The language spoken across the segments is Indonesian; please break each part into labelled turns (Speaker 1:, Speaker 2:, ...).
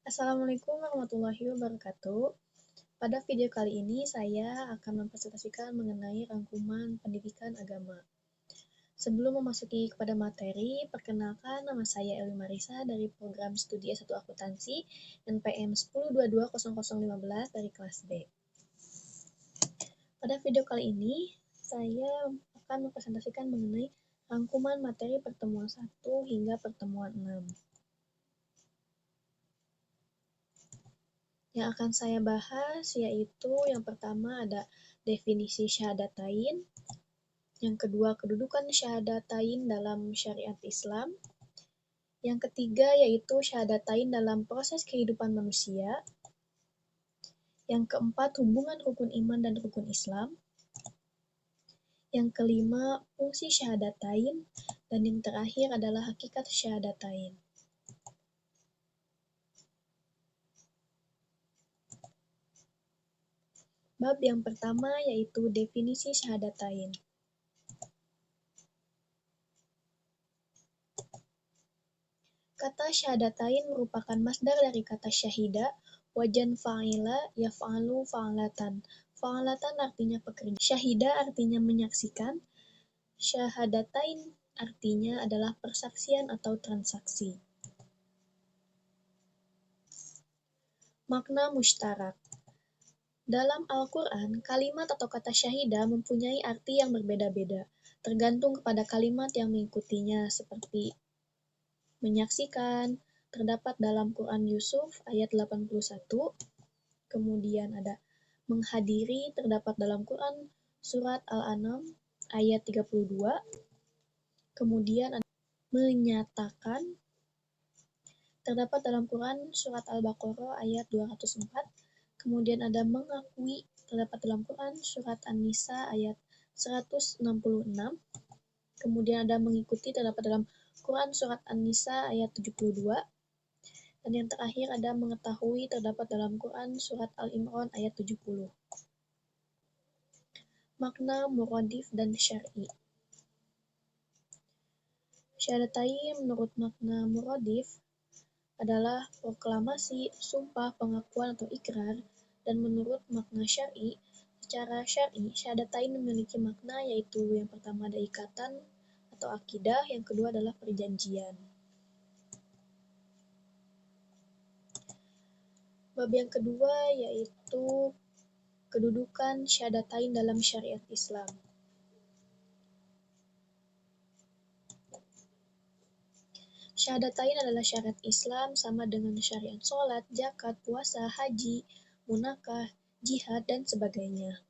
Speaker 1: Assalamualaikum warahmatullahi wabarakatuh. Pada video kali ini saya akan mempresentasikan mengenai rangkuman pendidikan agama. Sebelum memasuki kepada materi, perkenalkan nama saya Elwi Marisa dari program studi S1 Akuntansi NPM 10220015 dari kelas B. Pada video kali ini, saya akan mempresentasikan mengenai rangkuman materi pertemuan 1 hingga pertemuan 6. Yang akan saya bahas yaitu yang pertama ada definisi syahadatain, yang kedua kedudukan syahadatain dalam syariat Islam, yang ketiga yaitu syahadatain dalam proses kehidupan manusia, yang keempat hubungan rukun iman dan rukun Islam, yang kelima fungsi syahadatain, dan yang terakhir adalah hakikat syahadatain. Bab yang pertama yaitu definisi syahadatain. Kata syahadatain merupakan masdar dari kata syahida, wajan fa'ila, yaf'alu fa'alatan. Fa'alatan artinya pekerja. Syahida artinya menyaksikan. Syahadatain artinya adalah persaksian atau transaksi. Makna mustarak. Dalam Al-Quran, kalimat atau kata syahida mempunyai arti yang berbeda-beda, tergantung kepada kalimat yang mengikutinya, seperti menyaksikan, terdapat dalam Quran Yusuf ayat 81, kemudian ada menghadiri, terdapat dalam Quran surat Al-An'am ayat 32, kemudian ada menyatakan, terdapat dalam Quran surat Al-Baqarah ayat 204, kemudian ada mengakui, terdapat dalam Quran surat An-Nisa ayat 166, kemudian ada mengikuti, terdapat dalam Quran surat An-Nisa ayat 72, dan yang terakhir ada mengetahui, terdapat dalam Quran surat Al-Imran ayat 70. Makna muradif dan syar'i. Syahadatain menurut makna muradif adalah proklamasi, sumpah, pengakuan atau ikrar, dan menurut makna syar'i, secara syar'i, syahadatain memiliki makna yaitu yang pertama ada ikatan atau akidah, yang kedua adalah perjanjian. Bab yang kedua yaitu kedudukan syahadatain dalam syariat Islam. Syahadatain adalah syariat Islam sama dengan syariat sholat, zakat, puasa, haji, munakah, jihad, dan sebagainya.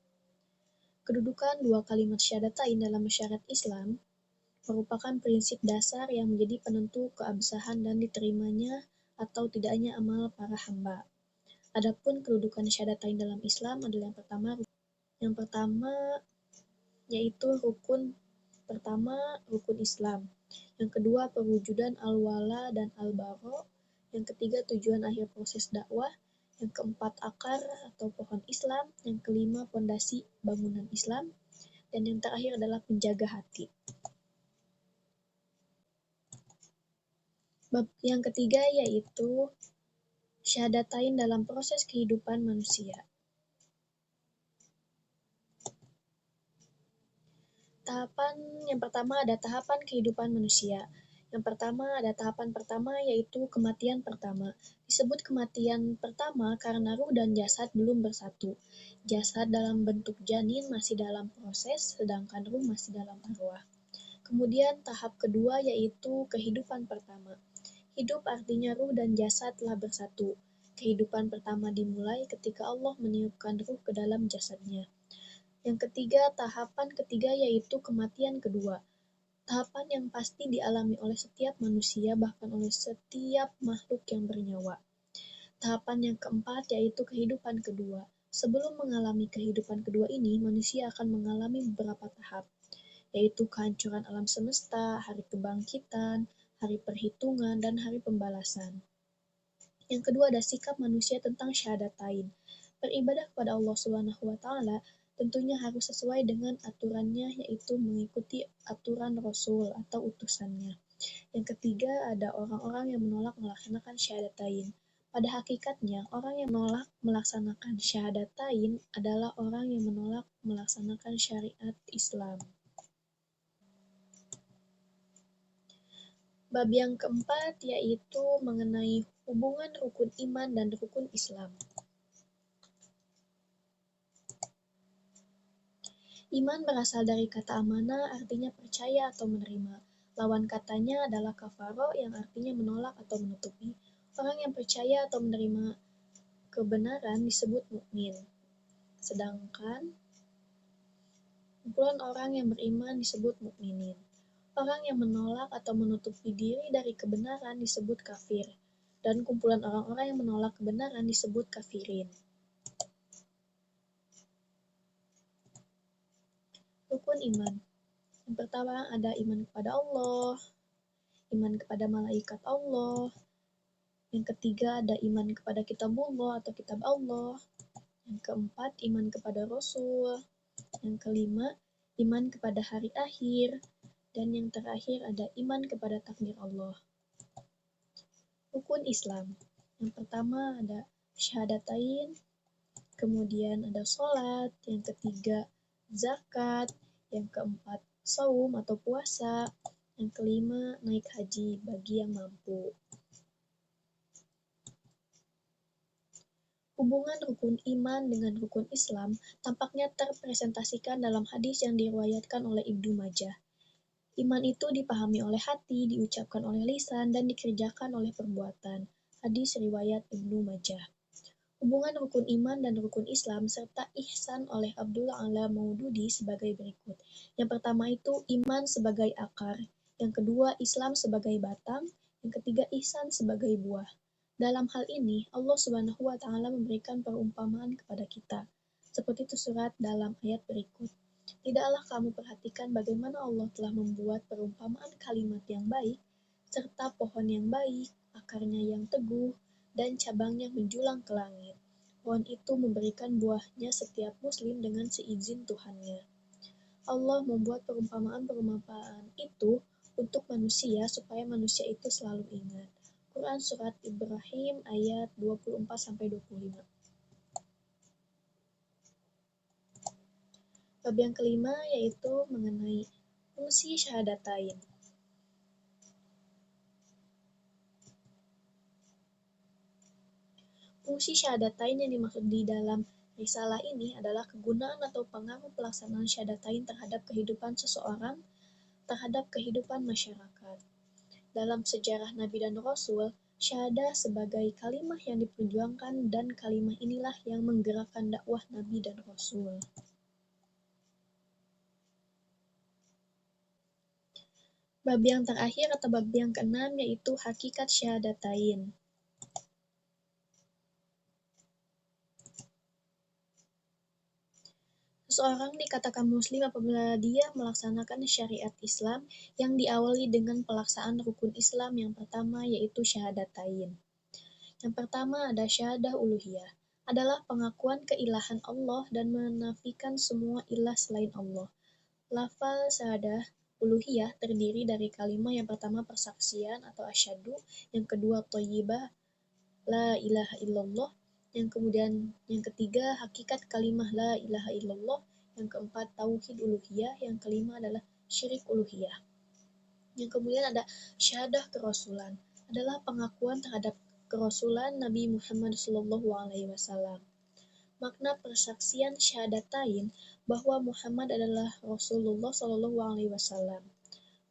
Speaker 1: Kedudukan dua kalimat syahadatain dalam syariat Islam merupakan prinsip dasar yang menjadi penentu keabsahan dan diterimanya atau tidaknya amal para hamba. Adapun kedudukan syahadatain dalam Islam adalah yang pertama yaitu rukun pertama, rukun Islam. Yang kedua, perwujudan al-wala dan al-bara. Yang ketiga, tujuan akhir proses dakwah. Yang keempat, akar atau pohon Islam. Yang kelima, pondasi bangunan Islam. Dan yang terakhir adalah penjaga hati. Bab yang ketiga yaitu syahadatain dalam proses kehidupan manusia. Tahapan yang pertama ada tahapan kehidupan manusia. Yang pertama ada tahapan pertama yaitu kematian pertama. Disebut kematian pertama karena ruh dan jasad belum bersatu. Jasad dalam bentuk janin masih dalam proses, sedangkan ruh masih dalam arwah. Kemudian tahap kedua yaitu kehidupan pertama. Hidup artinya ruh dan jasad telah bersatu. Kehidupan pertama dimulai ketika Allah meniupkan ruh ke dalam jasadnya. Yang ketiga, tahapan ketiga yaitu kematian kedua. Tahapan yang pasti dialami oleh setiap manusia, bahkan oleh setiap makhluk yang bernyawa. Tahapan yang keempat yaitu kehidupan kedua. Sebelum mengalami kehidupan kedua ini, manusia akan mengalami beberapa tahap, yaitu kehancuran alam semesta, hari kebangkitan, hari perhitungan, dan hari pembalasan. Yang kedua ada sikap manusia tentang syahadatain. Beribadah kepada Allah Subhanahu wa Ta'ala tentunya harus sesuai dengan aturannya, yaitu mengikuti aturan Rasul atau utusannya. Yang ketiga ada orang-orang yang menolak melaksanakan syahadatain. Pada hakikatnya, orang yang menolak melaksanakan syahadatain adalah orang yang menolak melaksanakan syariat Islam. Bab yang keempat yaitu mengenai hubungan rukun iman dan rukun Islam. Iman berasal dari kata amana, artinya percaya atau menerima. Lawan katanya adalah kafaro, yang artinya menolak atau menutupi. Orang yang percaya atau menerima kebenaran disebut mukmin. Sedangkan kumpulan orang yang beriman disebut mukminin. Orang yang menolak atau menutupi diri dari kebenaran disebut kafir. Dan kumpulan orang-orang yang menolak kebenaran disebut kafirin. Rukun iman. Yang pertama ada iman kepada Allah, iman kepada malaikat Allah. Yang ketiga ada iman kepada kitabullah atau kitab Allah. Yang keempat iman kepada Rasul. Yang kelima iman kepada hari akhir. Dan yang terakhir ada iman kepada takdir Allah. Rukun Islam. Yang pertama ada syahadatain, kemudian ada sholat, yang ketiga zakat, yang keempat saum atau puasa, yang kelima naik haji bagi yang mampu. Hubungan rukun iman dengan rukun Islam tampaknya terpresentasikan dalam hadis yang diriwayatkan oleh Ibnu Majah. Iman itu dipahami oleh hati, diucapkan oleh lisan, dan dikerjakan oleh perbuatan. Hadis riwayat Ibnu Majah. Hubungan rukun iman dan rukun Islam serta ihsan oleh Abdullah Ala Maududi sebagai berikut. Yang pertama itu iman sebagai akar, yang kedua Islam sebagai batang, yang ketiga ihsan sebagai buah. Dalam hal ini Allah Subhanahu wa taala memberikan perumpamaan kepada kita. Seperti itu surat dalam ayat berikut. Tidaklah kamu perhatikan bagaimana Allah telah membuat perumpamaan kalimat yang baik, serta pohon yang baik, akarnya yang teguh, dan cabangnya menjulang ke langit. Pohon itu memberikan buahnya setiap muslim dengan seizin Tuhannya. Allah membuat perumpamaan-perumpamaan itu untuk manusia supaya manusia itu selalu ingat. Quran Surat Ibrahim ayat 24-25. Bab yang kelima yaitu mengenai fungsi syahadatain. Fungsi syahadatain yang dimaksud di dalam risalah ini adalah kegunaan atau pengaruh pelaksanaan syahadatain terhadap kehidupan seseorang, terhadap kehidupan masyarakat. Dalam sejarah Nabi dan Rasul, syahadah sebagai kalimah yang diperjuangkan dan kalimah inilah yang menggerakkan dakwah Nabi dan Rasul. Bab yang terakhir atau bab yang keenam yaitu hakikat syahadatain. Seseorang dikatakan muslim apabila dia melaksanakan syariat Islam yang diawali dengan pelaksanaan rukun Islam yang pertama yaitu syahadatain. Yang pertama ada syahadah uluhiyah, adalah pengakuan keilahan Allah dan menafikan semua ilah selain Allah. Lafal syahadah uluhiyah terdiri dari kalimat yang pertama persaksian atau asyhadu, yang kedua thayyibah la ilaha illallah, yang ketiga hakikat kalimah la ilaha illallah, yang keempat tauhid uluhiyah, yang kelima adalah syirik uluhiyah. Yang kemudian ada syahadah kerasulan, adalah pengakuan terhadap kerasulan Nabi Muhammad SAW. Makna persaksian syahadatain bahwa Muhammad adalah Rasulullah SAW.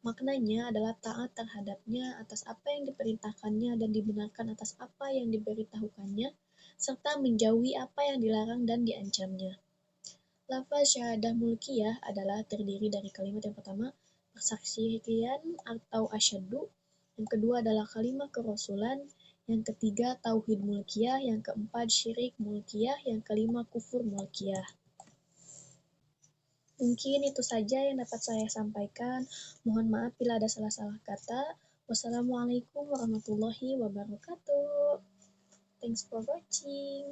Speaker 1: Maknanya adalah taat terhadapnya atas apa yang diperintahkannya dan dibenarkan atas apa yang diberitahukannya, serta menjauhi apa yang dilarang dan diancamnya. Lafaz syahadah mulkiyah adalah terdiri dari kalimat yang pertama, persaksian atau asyhadu, yang kedua adalah kalimat kerasulan, yang ketiga tauhid mulkiyah, yang keempat syirik mulkiyah, yang kelima kufur mulkiyah. Mungkin itu saja yang dapat saya sampaikan. Mohon maaf bila ada salah-salah kata. Wassalamualaikum warahmatullahi wabarakatuh. Thanks for watching.